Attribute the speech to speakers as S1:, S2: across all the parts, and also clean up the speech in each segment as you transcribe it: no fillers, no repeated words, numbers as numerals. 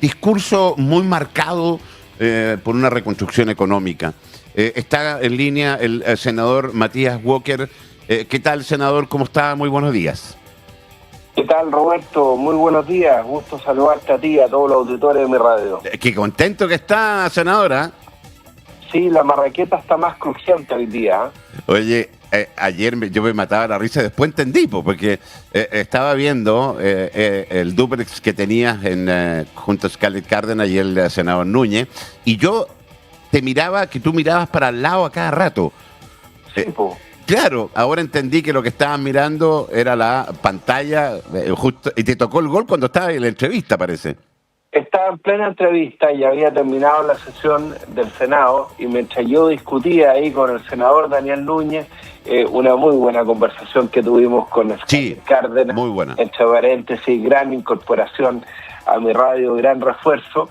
S1: discurso muy marcado por una reconstrucción económica. Está en línea el senador Matías Walker. ¿Qué tal, senador? ¿Cómo está? Muy buenos días.
S2: ¿Qué tal, Roberto? Muy buenos días. Gusto saludarte a ti y a todos los auditores de mi radio.
S1: Qué contento que está, senadora.
S2: Sí, la marraqueta está más crujiente hoy día.
S1: Oye, ayer yo me mataba la risa, después entendí, porque estaba viendo el duplex que tenías junto a Scarlett Cárdenas y el senador Núñez, y yo te miraba, que tú mirabas para el lado a cada rato.
S2: Sí,
S1: Claro, ahora entendí que lo que estabas mirando era la pantalla, justo, y te tocó el gol cuando estabas en la entrevista, parece.
S2: Estaba en plena entrevista y había terminado la sesión del Senado, y mientras yo discutía ahí con el senador Daniel Núñez, una muy buena conversación que tuvimos con Scarlett Cárdenas,
S1: muy buena.
S2: Entre paréntesis, gran incorporación a mi radio, gran refuerzo.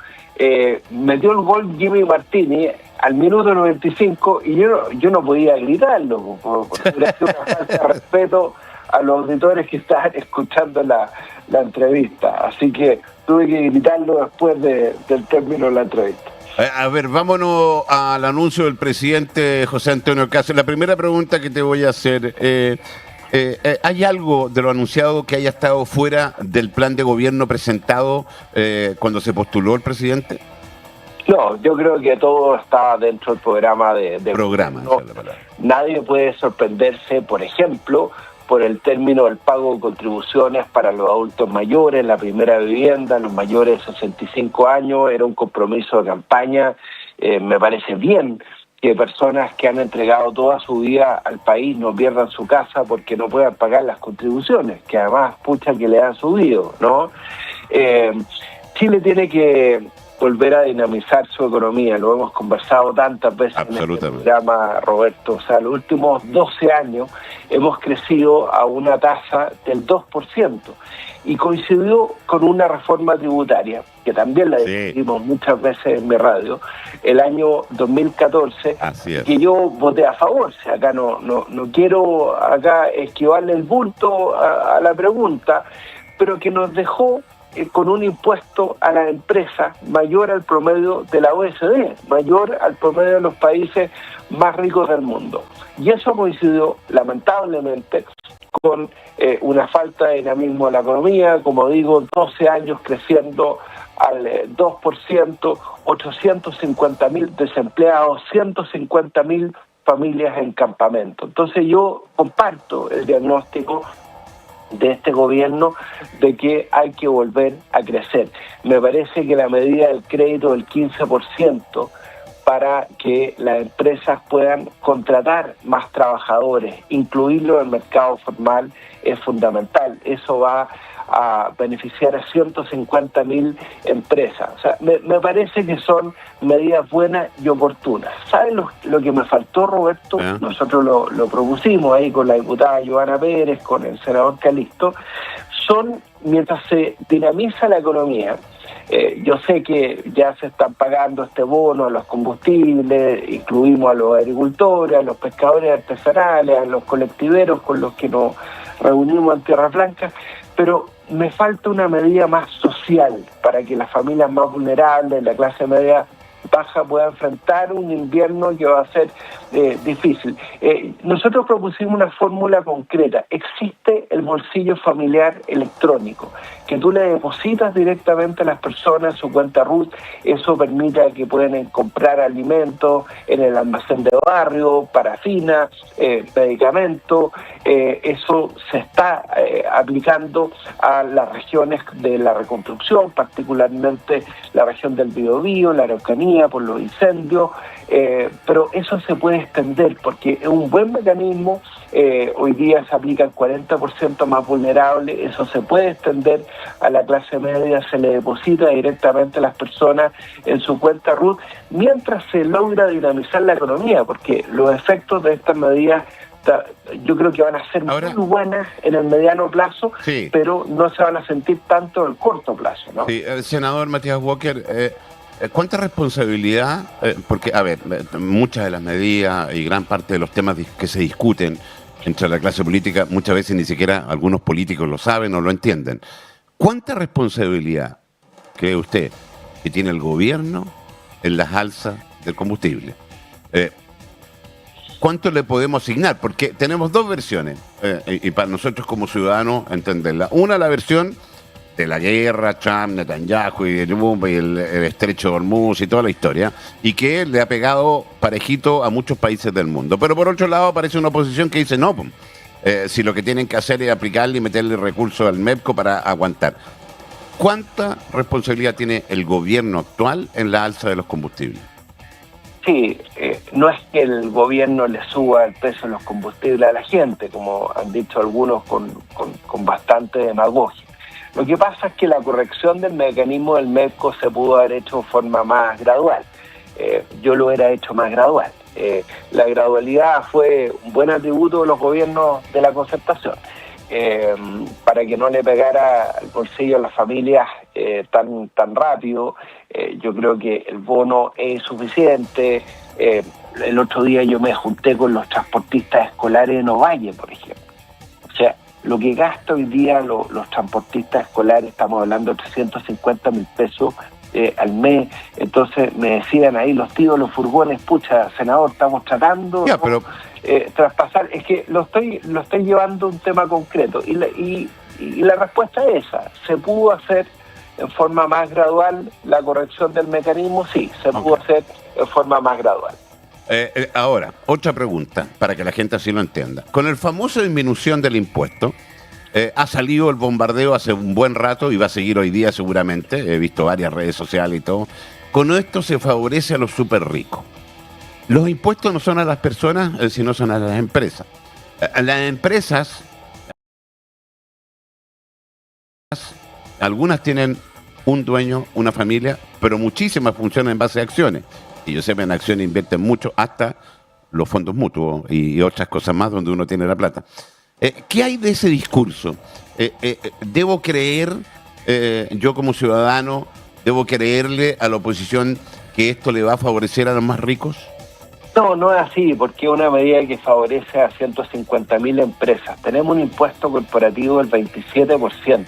S2: Metió el gol Jimmy Martini al minuto 95 y yo no podía gritarlo, porque era una falta de respeto a los auditores que estaban escuchando la entrevista. Así que tuve que gritarlo después del término de la entrevista.
S1: A ver, vámonos al anuncio del presidente José Antonio Cast. La primera pregunta que te voy a hacer, ¿hay algo de lo anunciado que haya estado fuera del plan de gobierno presentado cuando se postuló el presidente?
S2: No, yo creo que todo está dentro del programa de
S1: programa.
S2: No, nadie puede sorprenderse, por ejemplo, por el término del pago de contribuciones para los adultos mayores, la primera vivienda, los mayores de 65 años, era un compromiso de campaña. Me parece bien que personas que han entregado toda su vida al país no pierdan su casa porque no puedan pagar las contribuciones, que además, pucha, que le han subido, ¿no? Chile tiene que volver a dinamizar su economía, lo hemos conversado tantas veces en este programa, Roberto. O sea, los últimos 12 años hemos crecido a una tasa del 2% y coincidió con una reforma tributaria, que también la discutimos muchas veces en mi radio, el año 2014, que yo voté a favor. O sea, acá no quiero acá esquivarle el bulto a la pregunta, pero que nos dejó con un impuesto a las empresas mayor al promedio de la OECD, mayor al promedio de los países más ricos del mundo. Y eso coincidió, lamentablemente, con una falta de dinamismo de la economía, como digo, 12 años creciendo al 2%, 850.000 desempleados, 150.000 familias en campamento. Entonces yo comparto el diagnóstico de este gobierno de que hay que volver a crecer. Me parece que la medida del crédito del 15% para que las empresas puedan contratar más trabajadores, incluirlo en el mercado formal, es fundamental. Eso va a beneficiar a 150.000 empresas. O sea, me parece que son medidas buenas y oportunas. ¿Sabes lo que me faltó, Roberto? Nosotros lo propusimos ahí con la diputada Joana Pérez, con el senador Calixto. Son, mientras se dinamiza la economía, yo sé que ya se están pagando este bono a los combustibles, incluimos a los agricultores, a los pescadores artesanales, a los colectiveros con los que nos reunimos en Tierra Blanca, pero me falta una medida más social para que las familias más vulnerables, la clase media baja, pueda enfrentar un invierno que va a ser difícil. Nosotros propusimos una fórmula concreta. Existe el bolsillo familiar electrónico, que tú le depositas directamente a las personas su cuenta RUT. Eso permite que puedan comprar alimentos en el almacén de barrio, parafina, medicamentos. Eso se está aplicando a las regiones de la reconstrucción, particularmente la región del Biobío, la Araucanía, por los incendios, pero eso se puede extender porque es un buen mecanismo. Hoy día se aplica el 40% más vulnerable, eso se puede extender a la clase media, se le deposita directamente a las personas en su cuenta RUT, mientras se logra dinamizar la economía, porque los efectos de estas medidas yo creo que van a ser muy buenas en el mediano plazo, pero no se van a sentir tanto en el corto plazo, ¿no?
S1: Sí, senador Matías Walker, ¿cuánta responsabilidad? Porque, a ver, muchas de las medidas y gran parte de los temas que se discuten entre la clase política, muchas veces ni siquiera algunos políticos lo saben o lo entienden. ¿Cuánta responsabilidad cree usted que tiene el gobierno en las alzas del combustible. ¿Cuánto le podemos asignar? Porque tenemos dos versiones, y para nosotros como ciudadanos entenderla. Una, la versión de la guerra, Trump, Netanyahu y el estrecho de Hormuz y toda la historia, y que le ha pegado parejito a muchos países del mundo. Pero por otro lado aparece una oposición que dice no, si lo que tienen que hacer es aplicarle y meterle recursos al MEPCO para aguantar. ¿Cuánta responsabilidad tiene el gobierno actual en la alza de los combustibles?
S2: Sí, no es que el gobierno le suba el precio de los combustibles a la gente, como han dicho algunos con bastante demagogia. Lo que pasa es que la corrección del mecanismo del MEPCO se pudo haber hecho de forma más gradual. Yo lo hubiera hecho más gradual. La gradualidad fue un buen atributo de los gobiernos de la concertación, para que no le pegara al bolsillo a las familias tan rápido. Yo creo que el bono es suficiente. El otro día yo me junté con los transportistas escolares en Ovalle, por ejemplo. O sea, lo que gasta hoy día los transportistas escolares, estamos hablando de 350.000 pesos al mes. Entonces me decían ahí los tíos, los furgones, pucha, senador, estamos tratando traspasar. Es que lo estoy llevando a un tema concreto y la respuesta es esa. ¿Se pudo hacer en forma más gradual la corrección del mecanismo? Sí, se pudo hacer en forma más gradual.
S1: Ahora, otra pregunta, para que la gente así lo entienda. Con el famoso disminución del impuesto, ha salido el bombardeo hace un buen rato y va a seguir hoy día seguramente. He visto varias redes sociales y todo. Con esto se favorece a los súper ricos. Los impuestos no son a las personas, sino son a las empresas. Las empresas, algunas tienen un dueño, una familia, pero muchísimas funcionan en base a acciones. Y yo sé que en acciones invierten mucho, hasta los fondos mutuos y otras cosas más donde uno tiene la plata. ¿Qué hay de ese discurso? ¿Debo creer, yo como ciudadano, debo creerle a la oposición que esto le va a favorecer a los más ricos?
S2: No, no es así, porque es una medida que favorece a 150.000 empresas. Tenemos un impuesto corporativo del 27%,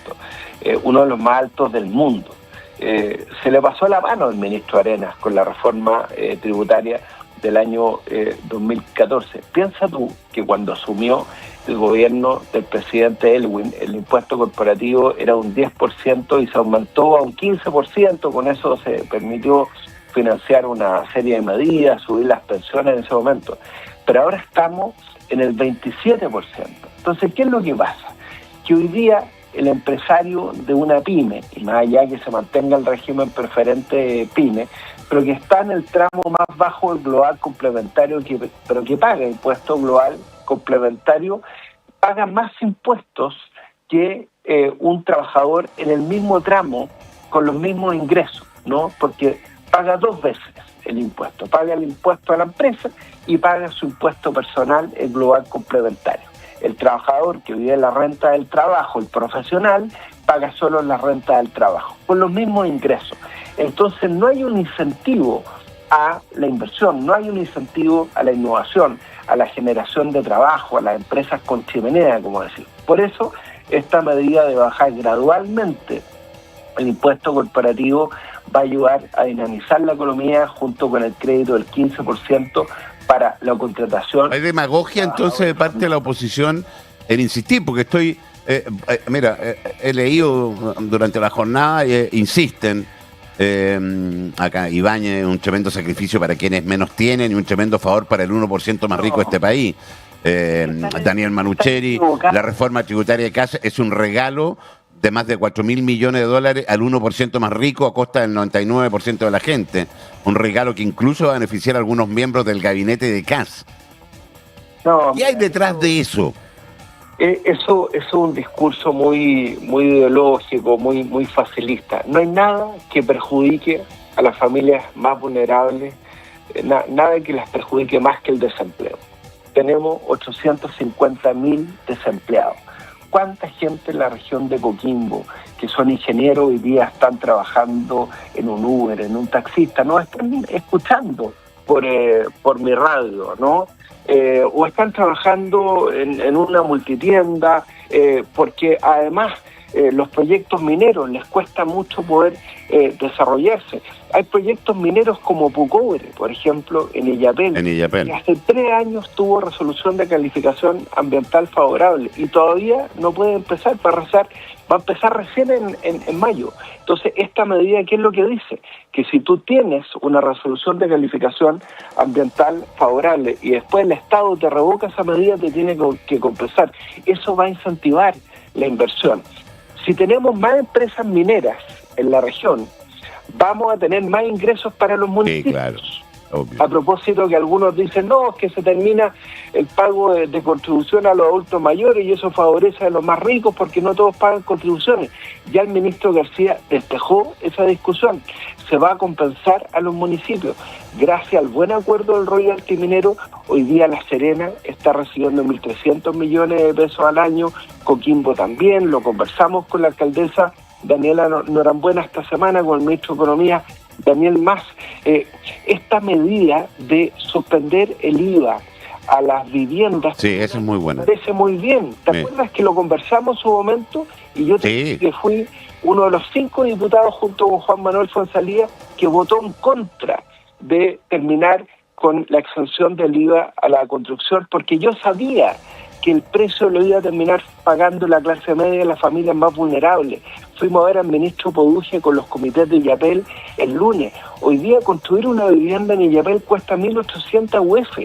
S2: uno de los más altos del mundo. Se le pasó la mano al ministro Arenas con la reforma tributaria del año 2014. Piensa tú que cuando asumió el gobierno del presidente Elwin, el impuesto corporativo era un 10% y se aumentó a un 15%, con eso se permitió financiar una serie de medidas, subir las pensiones en ese momento. Pero ahora estamos en el 27%. Entonces, ¿qué es lo que pasa? Que hoy día el empresario de una pyme, y más allá que se mantenga el régimen preferente pyme, pero que está en el tramo más bajo del global complementario, pero que paga impuesto global complementario, paga más impuestos que un trabajador en el mismo tramo con los mismos ingresos, ¿no? Porque paga dos veces el impuesto. Paga el impuesto a la empresa y paga su impuesto personal, el global complementario. El trabajador que vive la renta del trabajo, el profesional, paga solo la renta del trabajo, con los mismos ingresos. Entonces no hay un incentivo a la inversión, no hay un incentivo a la innovación, a la generación de trabajo, a las empresas con chimenea, como decir. Por eso, esta medida de bajar gradualmente el impuesto corporativo va a ayudar a dinamizar la economía junto con el crédito del 15% para la contratación.
S1: ¿Hay demagogia entonces de parte de la oposición en insistir? Porque estoy, he leído durante la jornada, insisten, acá Ibáñez, un tremendo sacrificio para quienes menos tienen y un tremendo favor para el 1% más rico de este país. Daniel Manucheri, la reforma tributaria de casa es un regalo de más de 4.000 millones de dólares al 1% más rico a costa del 99% de la gente. Un regalo que incluso va a beneficiar a algunos miembros del gabinete de Kast. ¿Qué hay detrás de eso?
S2: Eso es un discurso muy ideológico, muy facilista. No hay nada que perjudique a las familias más vulnerables, nada que las perjudique más que el desempleo. Tenemos 850.000 desempleados. ¿Cuánta gente en la región de Coquimbo, que son ingenieros, hoy día están trabajando en un Uber, en un taxista? No, están escuchando por mi radio, ¿no? O están trabajando en una multitienda, porque además los proyectos mineros, les cuesta mucho poder desarrollarse. Hay proyectos mineros como Pucobre, por ejemplo, en Illapel, que hace 3 años tuvo resolución de calificación ambiental favorable y todavía no puede empezar, va a empezar recién en mayo. Entonces, esta medida, ¿qué es lo que dice? Que si tú tienes una resolución de calificación ambiental favorable y después el Estado te revoca esa medida, te tiene que compensar. Eso va a incentivar la inversión. Si tenemos más empresas mineras en la región, vamos a tener más ingresos para los municipios.
S1: Sí, claro. Obvio.
S2: A propósito que algunos dicen, no, es que se termina el pago de contribución a los adultos mayores y eso favorece a los más ricos porque no todos pagan contribuciones. Ya el ministro García despejó esa discusión. Se va a compensar a los municipios. Gracias al buen acuerdo del royalty minero, hoy día La Serena está recibiendo 1.300 millones de pesos al año, Coquimbo también, lo conversamos con la alcaldesa Daniela Norambuena esta semana, con el ministro de Economía, Daniel Mas. Esta medida de suspender el IVA a las viviendas,
S1: sí, eso es muy bueno.
S2: Me parece muy bien. ¿Te acuerdas que lo conversamos en su momento? Y yo te dije que fui uno de los 5 diputados junto con Juan Manuel Fuenzalía que votó en contra de terminar con la exención del IVA a la construcción, porque yo sabía que el precio lo iba a terminar pagando la clase media y las familias más vulnerables. Fuimos a ver al ministro Poduje con los comités de Illapel el lunes. Hoy día construir una vivienda en Illapel cuesta 1.800 UF,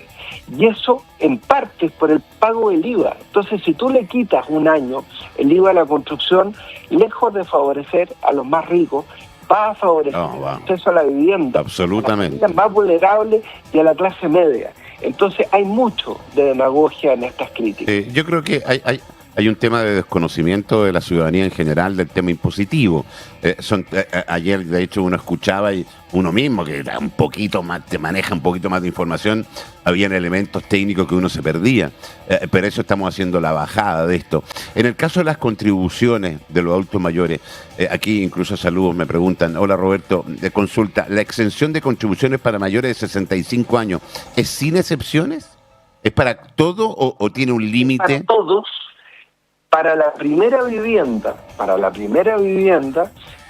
S2: y eso en parte es por el pago del IVA. Entonces, si tú le quitas un año el IVA a la construcción, lejos de favorecer a los más ricos, va a favorecer el acceso a la vivienda,
S1: absolutamente,
S2: a las familias más vulnerables y a la clase media. Entonces hay mucho de demagogia en estas críticas.
S1: Yo creo que hay un tema de desconocimiento de la ciudadanía en general del tema impositivo. Ayer, de hecho, uno escuchaba y uno mismo, que da un poquito más, te maneja un poquito más de información, habían elementos técnicos que uno se perdía. Pero eso estamos haciendo la bajada de esto. En el caso de las contribuciones de los adultos mayores, aquí incluso saludos me preguntan, hola Roberto, de consulta, ¿la exención de contribuciones para mayores de 65 años es sin excepciones? ¿Es para todo o tiene un límite?
S2: Para todos. Para la primera vivienda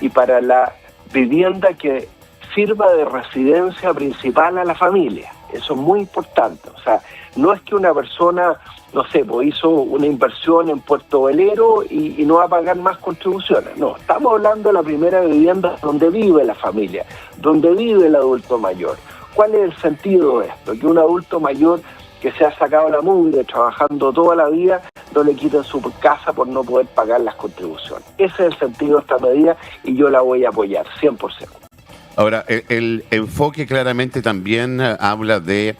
S2: y para la vivienda que sirva de residencia principal a la familia. Eso es muy importante. O sea, no es que una persona, no sé, pues hizo una inversión en Puerto Velero y no va a pagar más contribuciones. No, estamos hablando de la primera vivienda donde vive la familia, donde vive el adulto mayor. ¿Cuál es el sentido de esto? Que un adulto mayor que se ha sacado la mugre trabajando toda la vida, no le quiten su casa por no poder pagar las contribuciones. Ese es el sentido de esta medida y yo la voy a apoyar, 100%.
S1: Ahora, el enfoque claramente también habla de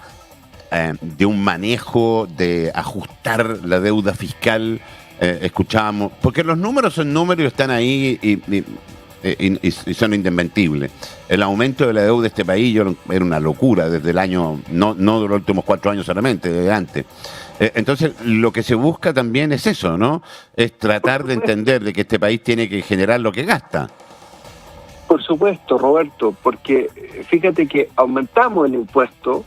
S1: un manejo, de ajustar la deuda fiscal. Escuchábamos, porque los números son números y están ahí y son indesmentibles. El aumento de la deuda de este país era una locura desde el año, no de los últimos 4 años solamente, desde antes. Entonces, lo que se busca también es eso, ¿no? Es tratar de entender de que este país tiene que generar lo que gasta.
S2: Por supuesto, Roberto, porque fíjate que aumentamos el impuesto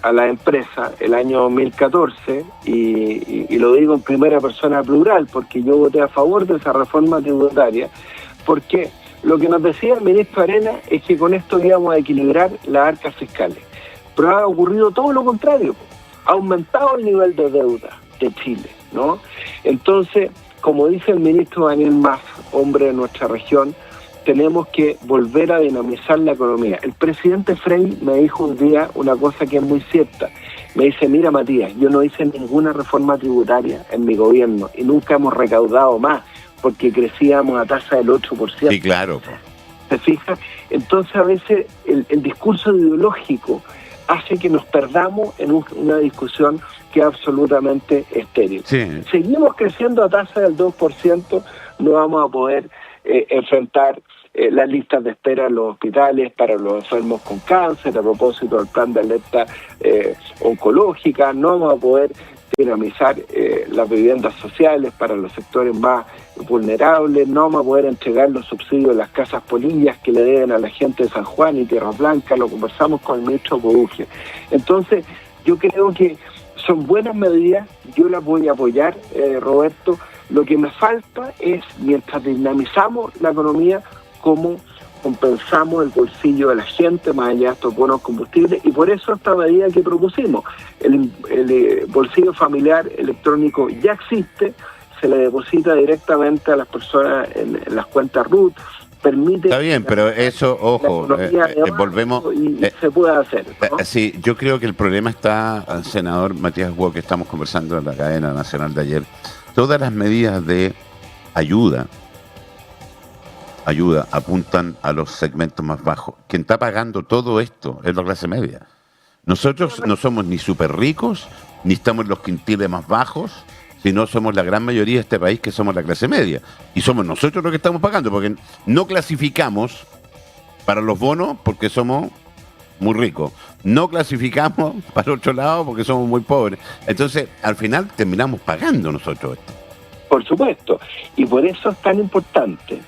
S2: a la empresa el año 2014 y lo digo en primera persona plural porque yo voté a favor de esa reforma tributaria, porque lo que nos decía el ministro Arena es que con esto íbamos a equilibrar las arcas fiscales. Pero ha ocurrido todo lo contrario. Ha aumentado el nivel de deuda de Chile, ¿no? Entonces, como dice el ministro Daniel Mas, hombre de nuestra región, tenemos que volver a dinamizar la economía. El presidente Frei me dijo un día una cosa que es muy cierta. Me dice, mira Matías, yo no hice ninguna reforma tributaria en mi gobierno y nunca hemos recaudado más porque crecíamos a tasa del 8%.
S1: Sí, claro.
S2: ¿Se fija? Entonces a veces el discurso ideológico hace que nos perdamos en una discusión que es absolutamente estéril.
S1: Sí.
S2: Seguimos creciendo a tasa del 2%, no vamos a poder enfrentar las listas de espera en los hospitales para los enfermos con cáncer, a propósito del plan de alerta oncológica, no vamos a poder dinamizar las viviendas sociales para los sectores más vulnerables, no vamos a poder entregar los subsidios de las casas polillas que le deben a la gente de San Juan y Tierra Blanca, lo conversamos con el ministro Poduje. Entonces, yo creo que son buenas medidas, yo las voy a apoyar, Roberto. Lo que me falta es, mientras dinamizamos la economía, cómo compensamos el bolsillo de la gente más allá de estos bonos combustibles, y por eso esta medida que propusimos, el bolsillo familiar electrónico ya existe, se le deposita directamente a las personas en las cuentas RUT, permite...
S1: Está bien, pero eso, ojo, volvemos...
S2: Y se puede hacer, ¿no?
S1: Sí, yo creo que el problema está, senador Matías Hugo, que estamos conversando en la cadena nacional de ayer. Todas las medidas de ayuda apuntan a los segmentos más bajos. Quien está pagando todo esto es la clase media. Nosotros no somos ni súper ricos, ni estamos en los quintiles más bajos, sino somos la gran mayoría de este país que somos la clase media. Y somos nosotros los que estamos pagando, porque no clasificamos para los bonos porque somos muy ricos. No clasificamos para otro lado porque somos muy pobres. Entonces, al final terminamos pagando nosotros esto.
S2: Por supuesto. Y por eso es tan importante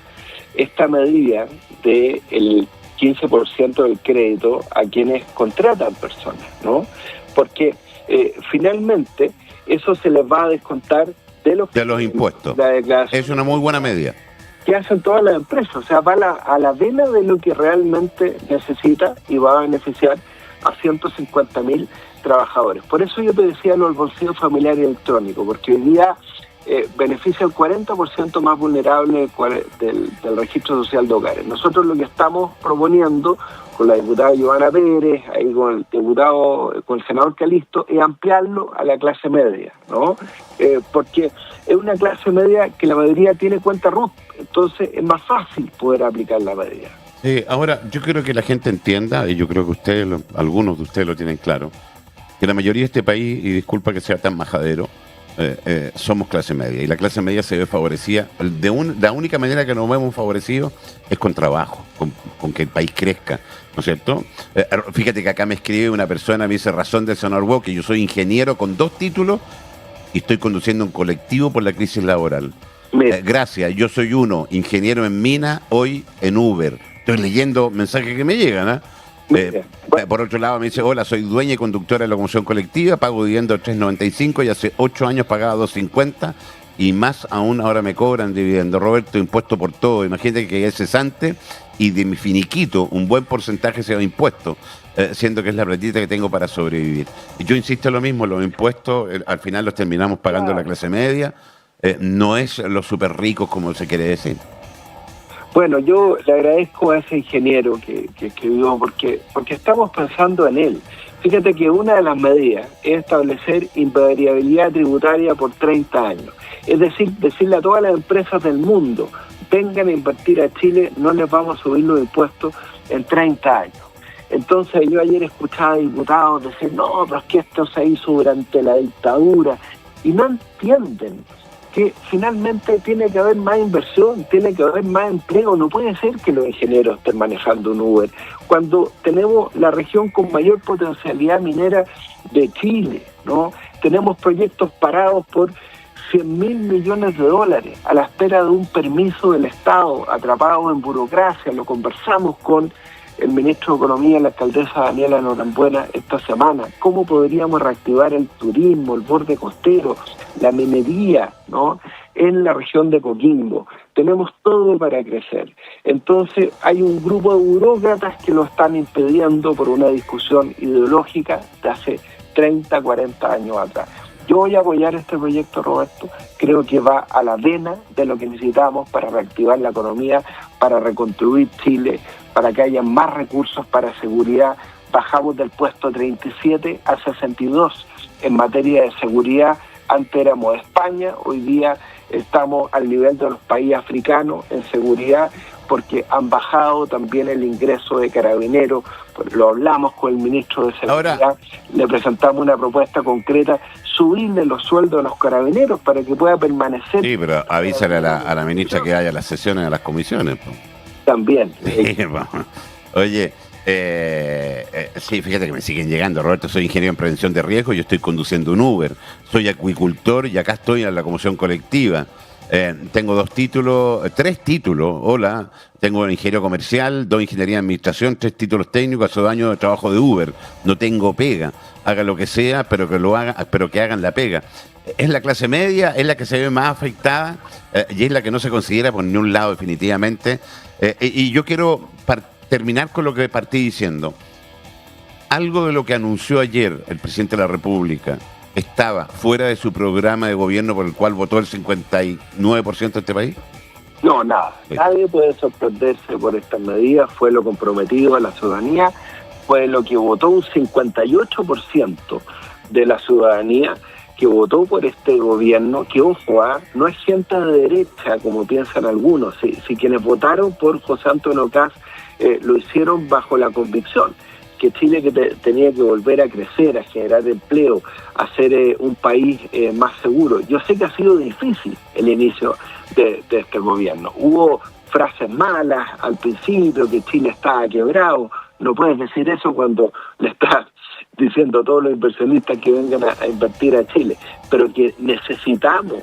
S2: esta medida del 15% del crédito a quienes contratan personas, ¿no? Porque finalmente eso se les va a descontar de los
S1: impuestos. Es una muy buena medida.
S2: Que hacen todas las empresas, o sea, va a la vena de lo que realmente necesita y va a beneficiar a 150.000 trabajadores. Por eso yo te decía lo del bolsillo familiar electrónico, porque hoy día beneficia al 40% más vulnerable del registro social de hogares. Nosotros lo que estamos proponiendo con la diputada Giovanna Pérez, ahí con el senador Calisto, es ampliarlo a la clase media, ¿no? Porque es una clase media que la mayoría tiene cuenta RUT, entonces es más fácil poder aplicar la medida.
S1: Sí, ahora yo quiero que la gente entienda, y yo creo que ustedes, algunos de ustedes lo tienen claro, que la mayoría de este país, y disculpa que sea tan majadero, somos clase media, y la clase media se ve favorecida. La única manera que nos vemos favorecidos es con trabajo, con que el país crezca, ¿no es cierto? Fíjate que acá me escribe una persona, me dice: razón del senador Hugo, que yo soy ingeniero con 2 títulos y estoy conduciendo un colectivo por la crisis laboral. Gracias, yo soy ingeniero en mina, hoy en Uber. Estoy leyendo mensajes que me llegan, ¿eh? Por otro lado me dice: hola, soy dueña y conductora de la locomoción colectiva, pago dividendo 3.95 y hace 8 años pagaba 2.50 y más aún ahora me cobran dividendo. Roberto, impuesto por todo. Imagínate que es cesante y de mi finiquito un buen porcentaje se va impuesto, siendo que es la platita que tengo para sobrevivir. Y yo insisto en lo mismo, los impuestos al final los terminamos pagando la clase media, no es los súper ricos como se quiere decir.
S2: Bueno, yo le agradezco a ese ingeniero que escribió porque estamos pensando en él. Fíjate que una de las medidas es establecer invariabilidad tributaria por 30 años. Es decir, decirle a todas las empresas del mundo: vengan a invertir a Chile, no les vamos a subir los impuestos en 30 años. Entonces yo ayer escuchaba a diputados decir: no, pero es que esto se hizo durante la dictadura, y no entienden que finalmente tiene que haber más inversión, tiene que haber más empleo. No puede ser que los ingenieros estén manejando un Uber cuando tenemos la región con mayor potencialidad minera de Chile, ¿no? Tenemos proyectos parados por 100.000 millones de dólares a la espera de un permiso del Estado, atrapados en burocracia. Lo conversamos con el ministro de Economía, la alcaldesa Daniela Norambuena, esta semana. ¿Cómo podríamos reactivar el turismo, el borde costero, la minería, ¿no?, en la región de Coquimbo? Tenemos todo para crecer. Entonces hay un grupo de burócratas que lo están impidiendo por una discusión ideológica de hace 30, 40 años atrás. Yo voy a apoyar este proyecto, Roberto. Creo que va a la vena de lo que necesitamos para reactivar la economía, para reconstruir Chile, para que haya más recursos para seguridad. Bajamos del puesto 37 a 62 en materia de seguridad. Antes éramos España, hoy día estamos al nivel de los países africanos en seguridad, porque han bajado también el ingreso de carabineros. Lo hablamos con el ministro de Seguridad, le presentamos una propuesta concreta: subirle los sueldos a los carabineros para que pueda permanecer.
S1: Sí, pero avísale a la ministra que haya las sesiones a las comisiones.
S2: También.
S1: Sí, oye, sí, fíjate que me siguen llegando. Roberto, soy ingeniero en prevención de riesgo, yo estoy conduciendo un Uber, soy acuicultor y acá estoy en la locomoción colectiva. Tengo 2 títulos, 3 títulos, hola. Tengo ingeniero comercial, 2 ingeniería de administración, 3 títulos técnicos, hace 2 años de trabajo de Uber. No tengo pega. Haga lo que sea, pero que lo hagan, pero que hagan la pega. Es la clase media, es la que se ve más afectada y es la que no se considera por ningún lado definitivamente. Y yo quiero terminar con lo que partí diciendo. Algo de lo que anunció ayer el presidente de la República estaba fuera de su programa de gobierno por el cual votó el 59% de este país.
S2: No, nada. Nadie puede sorprenderse por estas medidas. Fue lo comprometido a la ciudadanía, fue lo que votó un 58% de la ciudadanía que votó por este gobierno, que ojo, no es gente de derecha como piensan algunos. Si quienes votaron por José Antonio Kast lo hicieron bajo la convicción que Chile tenía que volver a crecer, a generar empleo, a ser un país más seguro. Yo sé que ha sido difícil el inicio de este gobierno. Hubo frases malas al principio, que Chile estaba quebrado. No puedes decir eso cuando le estás diciendo a todos los inversionistas que vengan a invertir a Chile, pero que necesitamos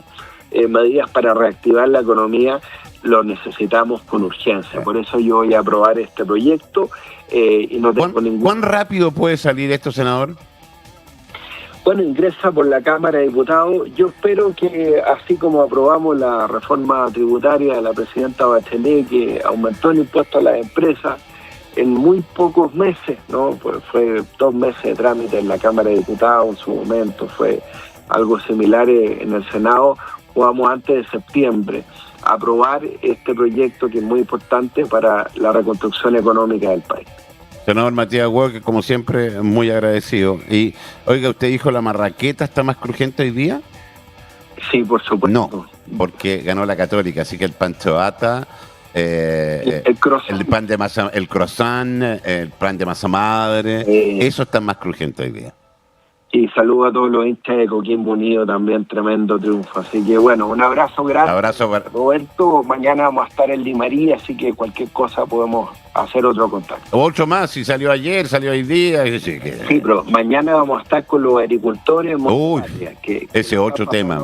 S2: medidas para reactivar la economía, lo necesitamos con urgencia. Por eso yo voy a aprobar este proyecto y no tengo ningún...
S1: ¿Cuán rápido puede salir esto, senador?
S2: Bueno, ingresa por la Cámara de Diputados. Yo espero que, así como aprobamos la reforma tributaria de la presidenta Bachelet, que aumentó el impuesto a las empresas, en muy pocos meses, ¿no? Pues fue 2 meses de trámite en la Cámara de Diputados en su momento, fue algo similar en el Senado, vamos antes de septiembre a aprobar este proyecto que es muy importante para la reconstrucción económica del país.
S1: Senador Matías Hueque, como siempre, muy agradecido. Y, oiga, ¿usted dijo la marraqueta está más crujiente hoy día?
S2: Sí, por supuesto.
S1: No, porque ganó la Católica, así que el panchoata, el pan de masa, el croissant, el pan de masa madre, eso está más crujiente hoy día.
S2: Y saludo a todos los hinchas de Coquimbo Unido, también tremendo triunfo. Así que bueno, un abrazo grande.
S1: Abrazo para
S2: Roberto. Mañana vamos a estar en Limarí, así que cualquier cosa podemos hacer otro contacto.
S1: Otro más, si salió ayer, salió hoy día.
S2: Sí, pero mañana vamos a estar con los agricultores.
S1: Ese otro tema,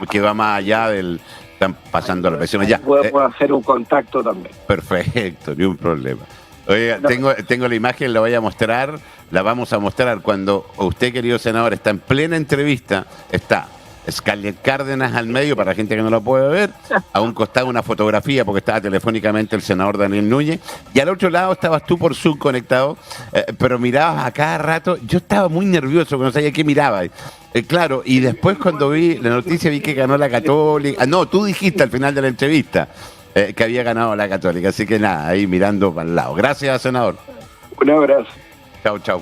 S1: que va más allá del... Están pasando las presiones ya.
S2: Podemos hacer un contacto también.
S1: Perfecto, ni un problema. Oiga, tengo la imagen, la voy a mostrar, la vamos a mostrar cuando usted, querido senador, está en plena entrevista, está Scarlett Cárdenas al medio, para la gente que no lo puede ver, a un costado una fotografía, porque estaba telefónicamente el senador Daniel Núñez, y al otro lado estabas tú por Zoom conectado, pero mirabas a cada rato, yo estaba muy nervioso, no sabía qué miraba. Claro, y después cuando vi la noticia vi que ganó la Católica, no, tú dijiste al final de la entrevista, que había ganado la Católica. Así que nada, ahí mirando para el lado. Gracias, senador.
S2: Un abrazo.
S1: Chau, chau.